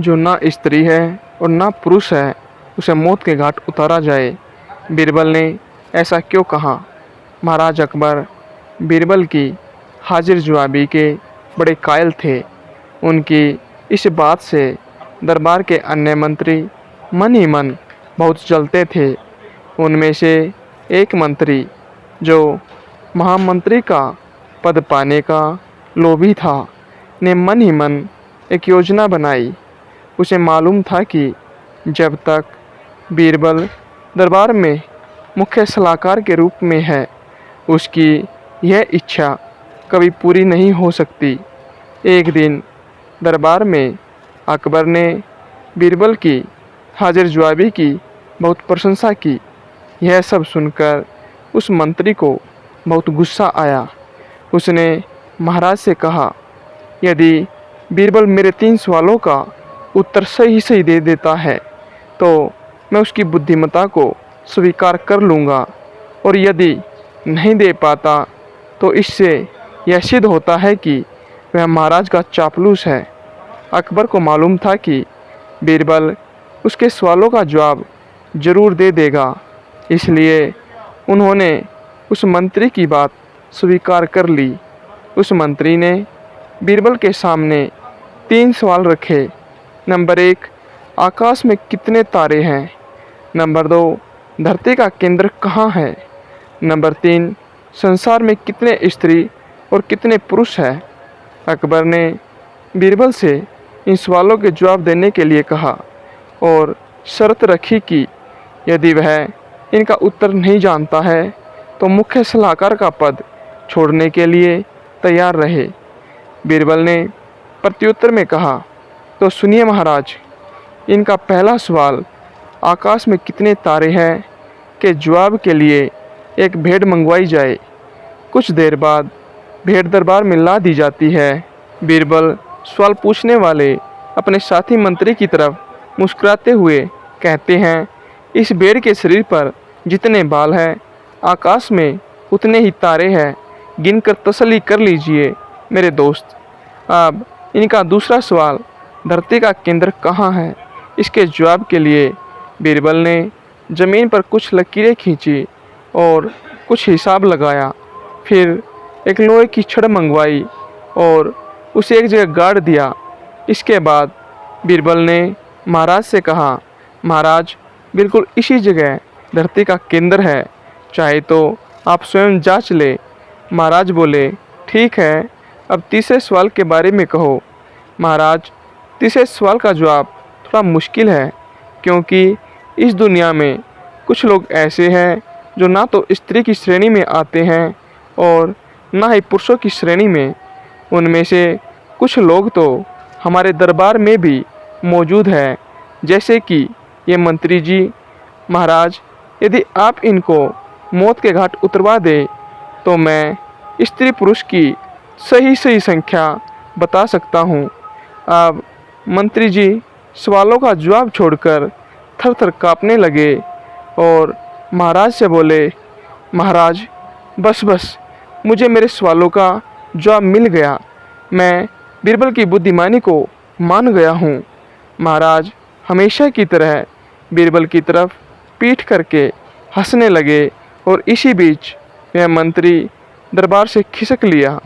जो ना स्त्री है और ना पुरुष है, उसे मौत के घाट उतारा जाए। बीरबल ने ऐसा क्यों कहा? महाराज अकबर बीरबल की हाजिर जवाबी के बड़े कायल थे। उनकी इस बात से दरबार के अन्य मंत्री मन ही मन बहुत जलते थे। उनमें से एक मंत्री, जो महामंत्री का पद पाने का लोभी था, ने मन ही मन एक योजना बनाई। उसे मालूम था कि जब तक बीरबल दरबार में मुख्य सलाहकार के रूप में है, उसकी यह इच्छा कभी पूरी नहीं हो सकती। एक दिन दरबार में अकबर ने बीरबल की हाजिर जवाबी की बहुत प्रशंसा की। यह सब सुनकर उस मंत्री को बहुत गुस्सा आया। उसने महाराज से कहा, यदि बीरबल मेरे 3 सवालों का उत्तर सही सही दे देता है तो मैं उसकी बुद्धिमत्ता को स्वीकार कर लूँगा, और यदि नहीं दे पाता तो इससे यह सिद्ध होता है कि वह महाराज का चापलूस है। अकबर को मालूम था कि बीरबल उसके सवालों का जवाब जरूर दे देगा, इसलिए उन्होंने उस मंत्री की बात स्वीकार कर ली। उस मंत्री ने बीरबल के सामने 3 सवाल रखे। नंबर 1, आकाश में कितने तारे हैं? नंबर 2, धरती का केंद्र कहाँ है? नंबर 3, संसार में कितने स्त्री और कितने पुरुष हैं? अकबर ने बीरबल से इन सवालों के जवाब देने के लिए कहा और शर्त रखी कि यदि वह इनका उत्तर नहीं जानता है तो मुख्य सलाहकार का पद छोड़ने के लिए तैयार रहे। बीरबल ने प्रत्युत्तर में कहा, तो सुनिए महाराज, इनका पहला सवाल आकाश में कितने तारे हैं के जवाब के लिए एक भेड़ मंगवाई जाए। कुछ देर बाद भेड़ दरबार में ला दी जाती है। बीरबल सवाल पूछने वाले अपने साथी मंत्री की तरफ मुस्कुराते हुए कहते हैं, इस भेड़ के शरीर पर जितने बाल हैं, आकाश में उतने ही तारे हैं। गिनकर तसल्ली कर लीजिए मेरे दोस्त। अब इनका दूसरा सवाल, धरती का केंद्र कहाँ है, इसके जवाब के लिए बीरबल ने ज़मीन पर कुछ लकीरें खींची और कुछ हिसाब लगाया। फिर एक लोहे की छड़ मंगवाई और उसे एक जगह गाड़ दिया। इसके बाद बीरबल ने महाराज से कहा, महाराज, बिल्कुल इसी जगह धरती का केंद्र है, चाहे तो आप स्वयं जांच ले। महाराज बोले, ठीक है, अब तीसरे सवाल के बारे में कहो। महाराज, तीसरे सवाल का जवाब थोड़ा मुश्किल है, क्योंकि इस दुनिया में कुछ लोग ऐसे हैं जो ना तो स्त्री की श्रेणी में आते हैं और ना ही पुरुषों की श्रेणी में। उनमें से कुछ लोग तो हमारे दरबार में भी मौजूद हैं, जैसे कि ये मंत्री जी। महाराज, यदि आप इनको मौत के घाट उतरवा दें तो मैं स्त्री पुरुष की सही सही संख्या बता सकता हूँ। अब मंत्री जी सवालों का जवाब छोड़कर थर थर काँपने लगे और महाराज से बोले, महाराज, बस बस, मुझे मेरे सवालों का जवाब मिल गया। मैं बीरबल की बुद्धिमानी को मान गया हूँ। महाराज हमेशा की तरह बीरबल की तरफ पीठ करके हंसने लगे और इसी बीच वह मंत्री दरबार से खिसक लिया।